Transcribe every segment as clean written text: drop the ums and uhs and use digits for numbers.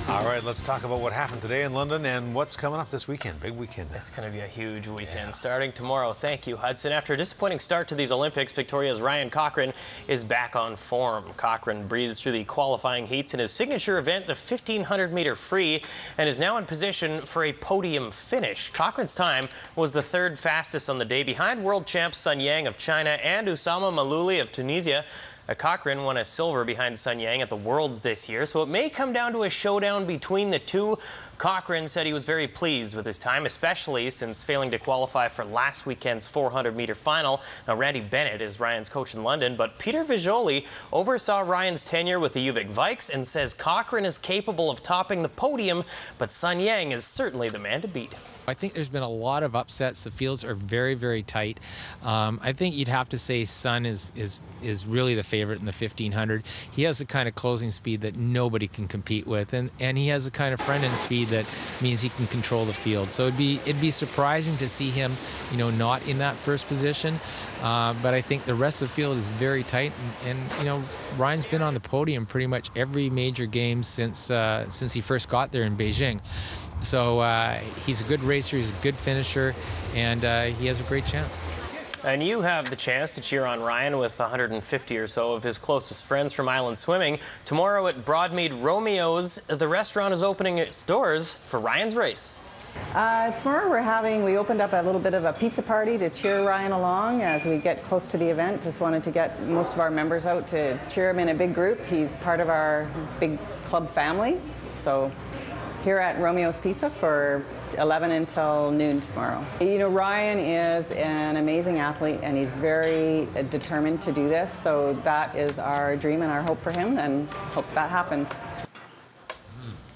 All right, let's talk about what happened today in London and what's coming up this weekend. Big weekend. It's going to be a huge weekend starting tomorrow. Thank you, Hudson. After a disappointing start to these Olympics, Victoria's Ryan Cochrane is back on form. Cochrane breezed through the qualifying heats in his signature event, the 1500-meter free, and is now in position for a podium finish. Cochrane's time was the third fastest on the day, behind world champs Sun Yang of China and Usama Malouli of Tunisia. Cochrane won a silver behind Sun Yang at the Worlds this year, so it may come down to a showdown between the two. Cochrane said he was very pleased with his time, especially since failing to qualify for last weekend's 400-meter final. Now, Randy Bennett is Ryan's coach in London, but Peter Vijoli oversaw Ryan's tenure with the UVic Vikes and says Cochrane is capable of topping the podium, but Sun Yang is certainly the man to beat. I think there's been a lot of upsets. The fields are very, very tight. I think you'd have to say Sun is really the favorite in the 1500. He has the kind of closing speed that nobody can compete with, and he has the kind of front-end speed that means he can control the field. So it'd be surprising to see him, not in that first position. But I think the rest of the field is very tight, and Ryan's been on the podium pretty much every major game since he first got there in Beijing. So he's a good racer, he's a good finisher, and he has a great chance. And you have the chance to cheer on Ryan with 150 or so of his closest friends from Island Swimming. Tomorrow at Broadmead Romeo's, the restaurant is opening its doors for Ryan's race. Tomorrow we opened up a little bit of a pizza party to cheer Ryan along as we get close to the event. Just wanted to get most of our members out to cheer him in a big group. He's part of our big club family. So here at Romeo's Pizza for 11 until noon tomorrow. Ryan is an amazing athlete, and he's very determined to do this. So that is our dream and our hope for him, and hope that happens.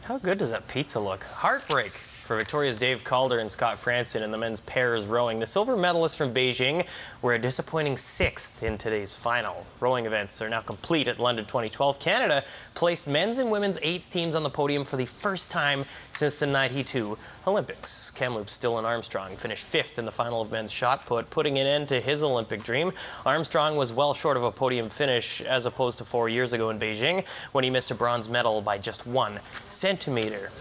How good does that pizza look? Heartbreak for Victoria's Dave Calder and Scott Franson in the men's pairs rowing. The silver medalists from Beijing were a disappointing 6th in today's final. Rowing events are now complete at London 2012. Canada placed men's and women's 8s teams on the podium for the first time since the '92 Olympics. Kamloops Dylan Armstrong finished 5th in the final of men's shot put, putting an end to his Olympic dream. Armstrong was well short of a podium finish as opposed to 4 years ago in Beijing when he missed a bronze medal by just 1 centimeter.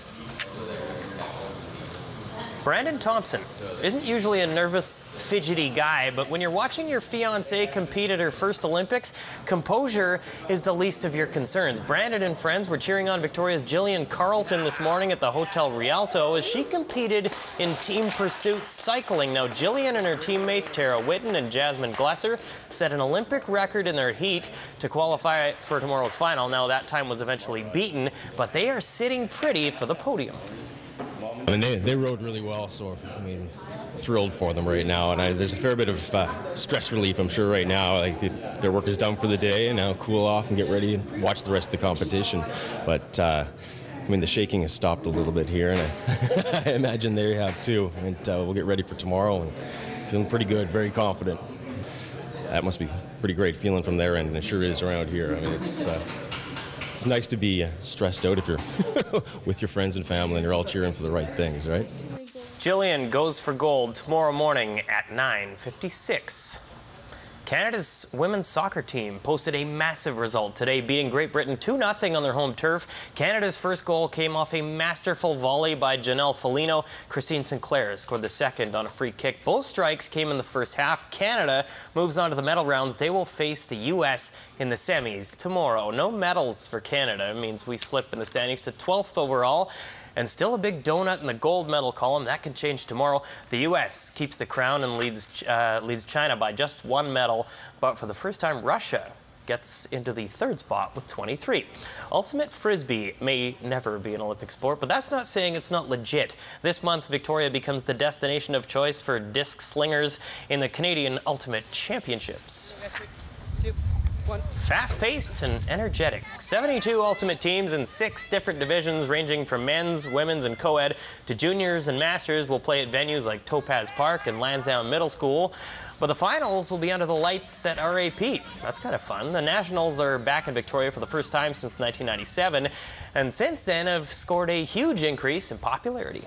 Brandon Thompson isn't usually a nervous, fidgety guy, but when you're watching your fiancée compete at her first Olympics, composure is the least of your concerns. Brandon and friends were cheering on Victoria's Gillian Carleton this morning at the Hotel Rialto as she competed in team pursuit cycling. Now, Gillian and her teammates Tara Whitten and Jasmine Glesser set an Olympic record in their heat to qualify for tomorrow's final. Now, that time was eventually beaten, but they are sitting pretty for the podium. I mean, they rode really well, so thrilled for them right now. And there's a fair bit of stress relief, I'm sure, right now. Their work is done for the day, and now cool off and get ready and watch the rest of the competition. But the shaking has stopped a little bit here, and I imagine they have too. And we'll get ready for tomorrow, and feeling pretty good, very confident. That must be pretty great feeling from their end, and it sure is around here. I mean, it's nice to be stressed out if you're with your friends and family and you're all cheering for the right things, right? Gillian goes for gold tomorrow morning at 9:56. Canada's women's soccer team posted a massive result today, beating Great Britain 2-0 on their home turf. Canada's first goal came off a masterful volley by Janelle Foligno. Christine Sinclair scored the second on a free kick. Both strikes came in the first half. Canada moves on to the medal rounds. They will face the U.S. in the semis tomorrow. No medals for Canada. It means we slip in the standings to 12th overall. And still a big donut in the gold medal column. That can change tomorrow. The U.S. keeps the crown and leads China by just 1 medal. But for the first time, Russia gets into the 3rd spot with 23. Ultimate Frisbee may never be an Olympic sport, but that's not saying it's not legit. This month, Victoria becomes the destination of choice for disc slingers in the Canadian Ultimate Championships. Fast-paced and energetic. 72 ultimate teams in 6 different divisions ranging from men's, women's, and co-ed to juniors and masters will play at venues like Topaz Park and Lansdowne Middle School. But the finals will be under the lights at RAP. That's kind of fun. The Nationals are back in Victoria for the first time since 1997, and since then have scored a huge increase in popularity.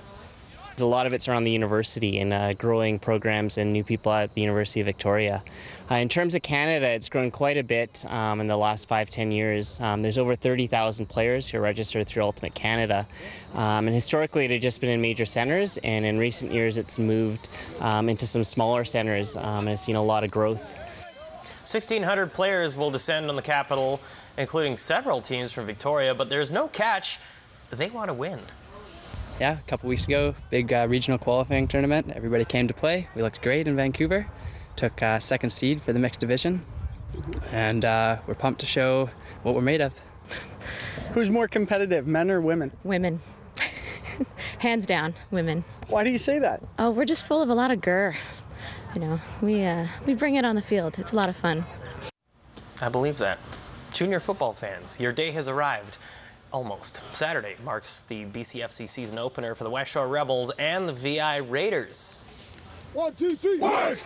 A lot of it's around the university and growing programs and new people at the University of Victoria. In terms of Canada, it's grown quite a bit in the last 5-10 years. There's over 30,000 players who are registered through Ultimate Canada. And historically, it had just been in major centres, and in recent years, it's moved into some smaller centres and has seen a lot of growth. 1,600 players will descend on the capital, including several teams from Victoria, but there's no catch. They want to win. Yeah, a couple weeks ago, big regional qualifying tournament. Everybody came to play. We looked great in Vancouver. Took second seed for the mixed division. And we're pumped to show what we're made of. Who's more competitive, men or women? Women. Hands down, women. Why do you say that? Oh, we're just full of a lot of grr. You know, we bring it on the field. It's a lot of fun. I believe that. Junior football fans, your day has arrived. Almost. Saturday marks the BCFC season opener for the West Shore Rebels and the VI Raiders. 1, 2, 3, fight!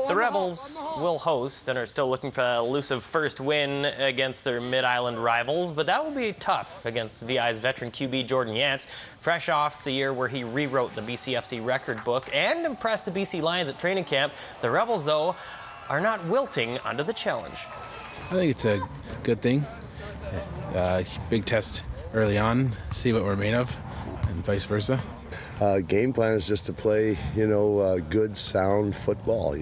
The Rebels will host and are still looking for an elusive first win against their Mid-Island rivals, but that will be tough against VI's veteran QB Jordan Yance, fresh off the year where he rewrote the BCFC record book and impressed the BC Lions at training camp. The Rebels, though, are not wilting under the challenge. I think it's a good thing. Big test early on, see what we're made of, and vice versa. Game plan is just to play, good, sound football,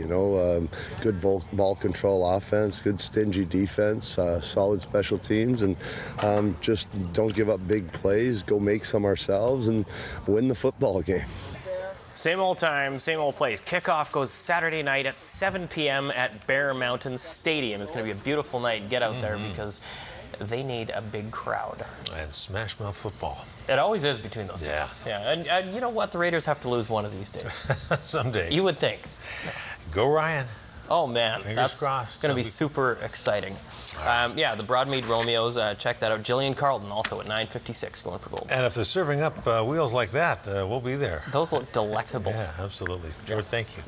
good ball control offense, good stingy defense, solid special teams, and just don't give up big plays, go make some ourselves, and win the football game. Same old time, same old place. Kickoff goes Saturday night at 7 p.m. at Bear Mountain Stadium. It's going to be a beautiful night. Get out there because they need a big crowd. And smash mouth football. It always is between those teams. Yeah. And you know what? The Raiders have to lose one of these days. Someday. You would think. Go Ryan. Oh, man. Fingers crossed. Going to be super exciting. Yeah, the Broadmead Romeos, check that out. Gillian Carleton also at 9:56 going for gold. And if they're serving up wheels like that, we'll be there. Those look delectable. Yeah, absolutely. George, thank you.